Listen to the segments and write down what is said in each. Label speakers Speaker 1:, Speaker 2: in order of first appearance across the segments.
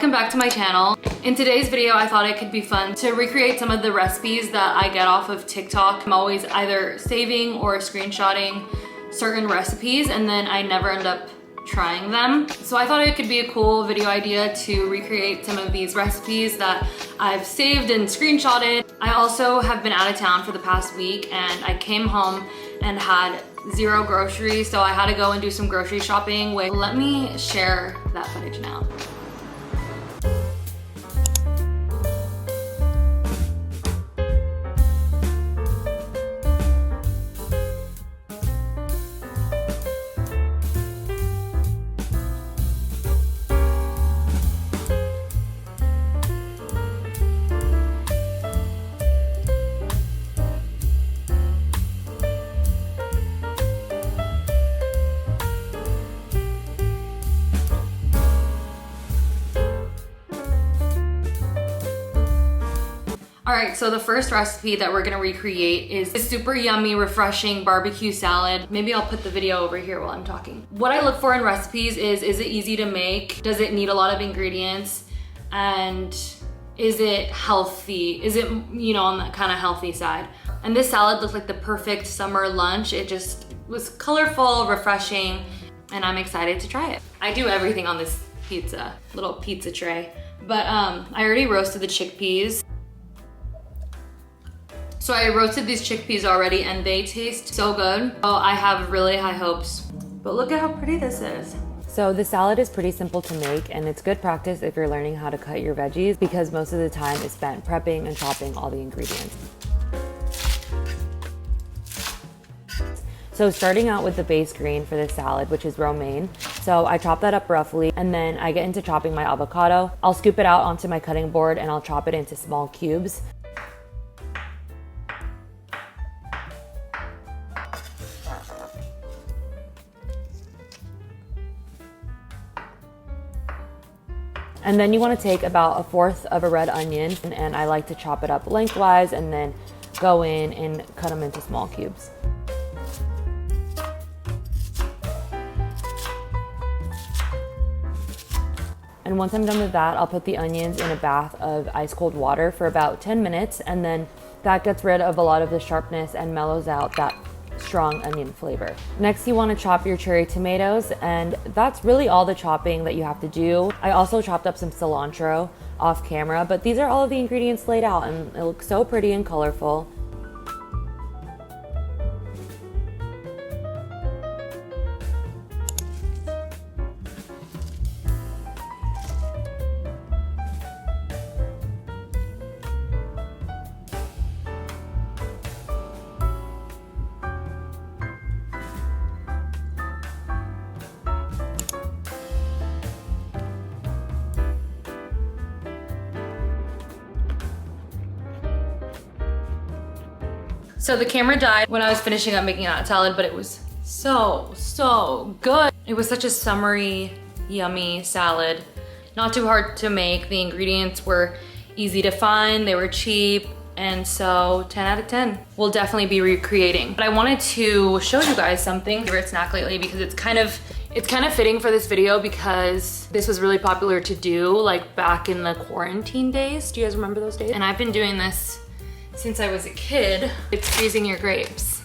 Speaker 1: welcome back to my channel. In today's video, I thought it could be fun to recreate some of the recipes that I get off of TikTok. I'm always either saving or screenshotting certain recipes and then I never end up trying them. So I thought it could be a cool video idea to recreate some of these recipes that I've saved and screenshotted. I also have been out of town for the past week and I came home and had zero groceries, so I had to go and do some grocery shopping. Wait, let me share that footage now. All right, so the first recipe that we're gonna recreate is a super yummy, refreshing barbecue salad. Maybe I'll put the video over here while I'm talking. What I look for in recipes is it easy to make? Does it need a lot of ingredients? And is it healthy? Is it, you know, on that kind of healthy side? And this salad looked like the perfect summer lunch. It just was colorful, refreshing, and I'm excited to try it. I do everything on this little pizza tray. But I already roasted the chickpeas. So I roasted these chickpeas already and they taste so good. Oh, I have really high hopes. But look at how pretty this is.
Speaker 2: So the salad is pretty simple to make and it's good practice if you're learning how to cut your veggies because most of the time is spent prepping and chopping all the ingredients. So starting out with the base green for this salad, which is romaine. So I chop that up roughly and then I get into chopping my avocado. I'll scoop it out onto my cutting board and I'll chop it into small cubes. And then you want to take about 1/4 of a red onion and I like to chop it up lengthwise and then go in and cut them into small cubes. And once I'm done with that, I'll put the onions in a bath of ice cold water for about 10 minutes and then that gets rid of a lot of the sharpness and mellows out that strong onion flavor. Next, you want to chop your cherry tomatoes and that's really all the chopping that you have to do. I also chopped up some cilantro off camera, but these are all of the ingredients laid out and it looks so pretty and colorful.
Speaker 1: So the camera died when I was finishing up making that salad, but it was so good. It was such a summery, yummy salad. Not too hard to make. The ingredients were easy to find, they were cheap, and so 10 out of 10. We'll definitely be recreating. But I wanted to show you guys something, favorite snack lately, because it's kind of fitting for this video because this was really popular to do like back in the quarantine days. Do you guys remember those days? And I've been doing this since I was a kid. It's freezing your grapes.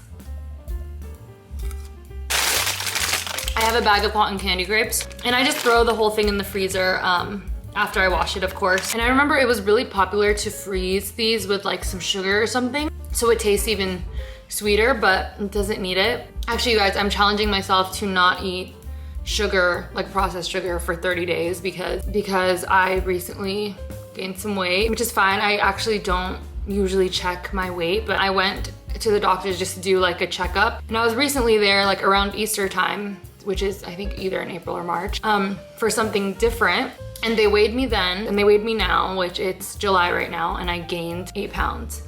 Speaker 1: I have a bag of cotton candy grapes and I just throw the whole thing in the freezer after I wash it, of course. And I remember it was really popular to freeze these with like some sugar or something so it tastes even sweeter, but it doesn't need it. Actually, you guys, I'm challenging myself to not eat sugar, like processed sugar, for 30 days because I recently gained some weight, which is fine. I actually don't usually check my weight, but I went to the doctor just to do like a checkup. And I was recently there like around Easter time, which is I think either in April or March, for something different. And they weighed me then and they weighed me now, which it's July right now, and I gained 8 pounds,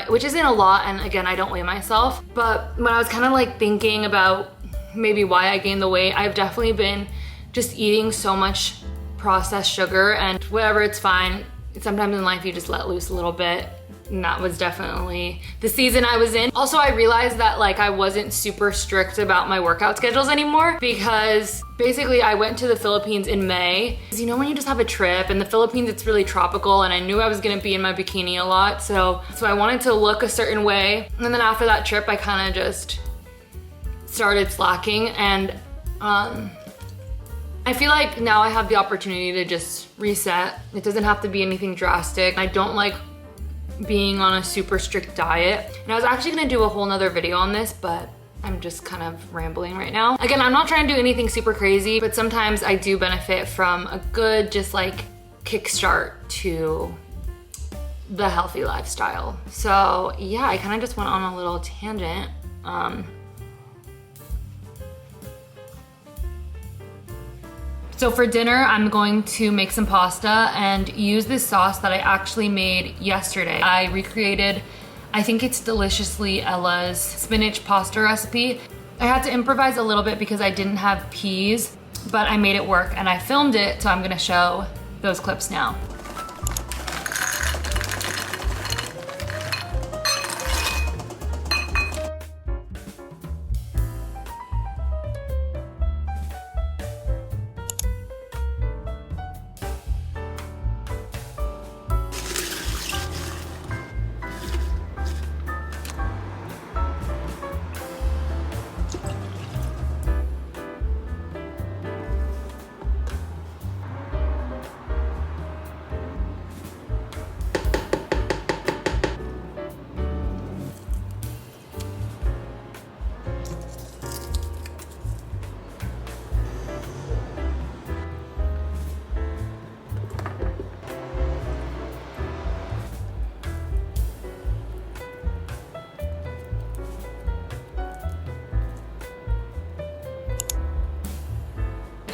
Speaker 1: which isn't a lot. And again, I don't weigh myself, but when I was kind of like thinking about maybe why I gained the weight, I've definitely been just eating so much processed sugar and whatever, it's fine. Sometimes in life you just let loose a little bit And that was definitely the season I was in. Also, I realized that like I wasn't super strict about my workout schedules anymore because basically I went to the Philippines in May. You know when you just have a trip, in the Philippines it's really tropical, and I knew I was gonna be in my bikini a lot, so I wanted to look a certain way. And then after that trip I kind of just started slacking, and I feel like now I have the opportunity to just reset. It doesn't have to be anything drastic. I don't like being on a super strict diet. And I was actually gonna do a whole nother video on this, but I'm just kind of rambling right now. Again, I'm not trying to do anything super crazy, but sometimes I do benefit from a good just like kickstart to the healthy lifestyle. So yeah, I kind of just went on a little tangent. So for dinner, I'm going to make some pasta and use this sauce that I actually made yesterday. I recreated, I think it's Deliciously Ella's spinach pasta recipe. I had to improvise a little bit because I didn't have peas, but I made it work and I filmed it, so I'm gonna show those clips now.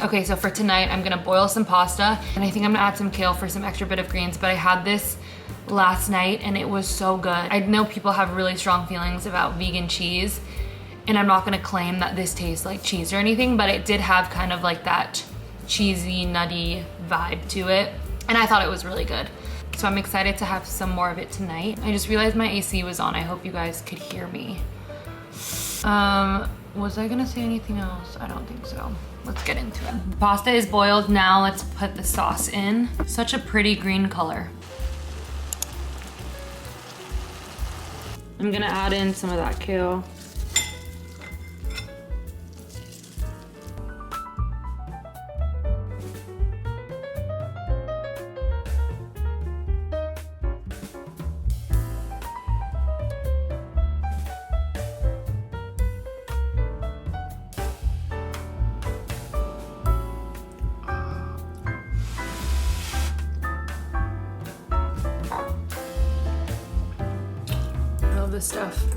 Speaker 1: Okay, so for tonight, I'm gonna boil some pasta, and I think I'm gonna add some kale for some extra bit of greens, but I had this last night and it was so good. I know people have really strong feelings about vegan cheese, and I'm not gonna claim that this tastes like cheese or anything, but it did have kind of like that cheesy, nutty vibe to it, and I thought it was really good. So I'm excited to have some more of it tonight. I just realized my AC was on. I hope you guys could hear me. Was I gonna say anything else? I don't think so. Let's get into it. The pasta is boiled. Now let's put the sauce in. Such a pretty green color. I'm gonna add in some of that kale. This stuff.